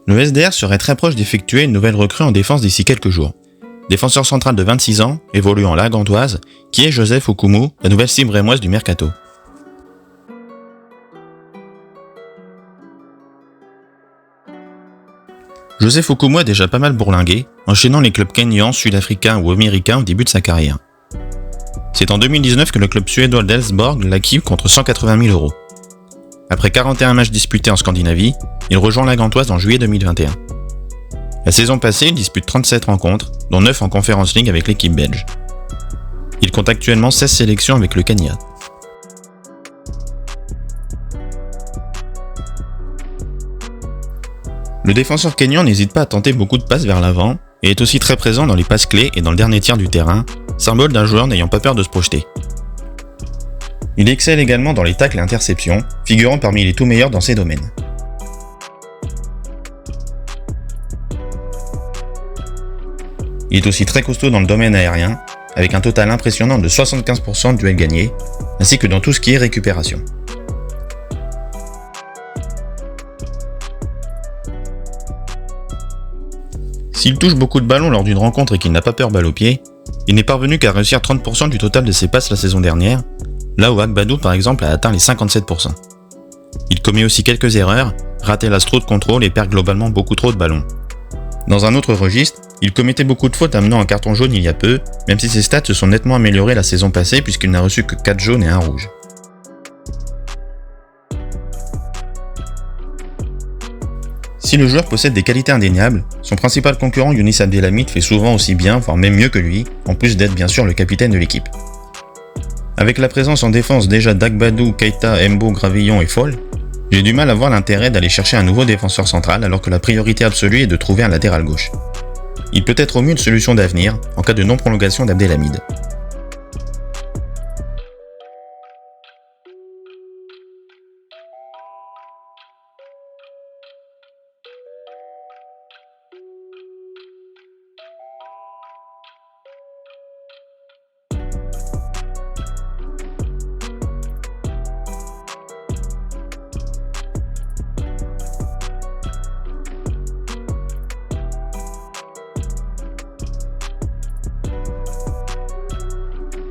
Le SDR serait très proche d'effectuer une nouvelle recrue en défense d'ici quelques jours. Défenseur central de 26 ans, évoluant en la Gantoise, qui est Joseph Okumu, la nouvelle cible rémoise du mercato. Joseph Okumu a déjà pas mal bourlingué, enchaînant les clubs kenyans, sud-africains ou américains au début de sa carrière. C'est en 2019 que le club suédois d'Elsborg l'acquiert contre 180 000 €. Après 41 matchs disputés en Scandinavie, il rejoint la Gantoise en juillet 2021. La saison passée, il dispute 37 rencontres, dont 9 en Conference League avec l'équipe belge. Il compte actuellement 16 sélections avec le Kenya. Le défenseur kényan n'hésite pas à tenter beaucoup de passes vers l'avant et est aussi très présent dans les passes clés et dans le dernier tiers du terrain, symbole d'un joueur n'ayant pas peur de se projeter. Il excelle également dans les tacles et interceptions, figurant parmi les tout meilleurs dans ces domaines. Il est aussi très costaud dans le domaine aérien, avec un total impressionnant de 75% de duels gagnés, ainsi que dans tout ce qui est récupération. S'il touche beaucoup de ballons lors d'une rencontre et qu'il n'a pas peur balle au pied, il n'est parvenu qu'à réussir 30% du total de ses passes la saison dernière, là où Agbadou par exemple a atteint les 57%. Il commet aussi quelques erreurs, rate hélas trop de contrôle et perd globalement beaucoup trop de ballons. Dans un autre registre, il commettait beaucoup de fautes amenant un carton jaune il y a peu, même si ses stats se sont nettement améliorées la saison passée puisqu'il n'a reçu que 4 jaunes et 1 rouge. Si le joueur possède des qualités indéniables, son principal concurrent Younis Abdelhamid fait souvent aussi bien, voire même mieux que lui, en plus d'être bien sûr le capitaine de l'équipe. Avec la présence en défense déjà d'Agbadou, Keita, Embo, Gravillon et Fall, j'ai du mal à voir l'intérêt d'aller chercher un nouveau défenseur central alors que la priorité absolue est de trouver un latéral gauche. Il peut être au mieux une solution d'avenir en cas de non-prolongation d'Abdelhamid.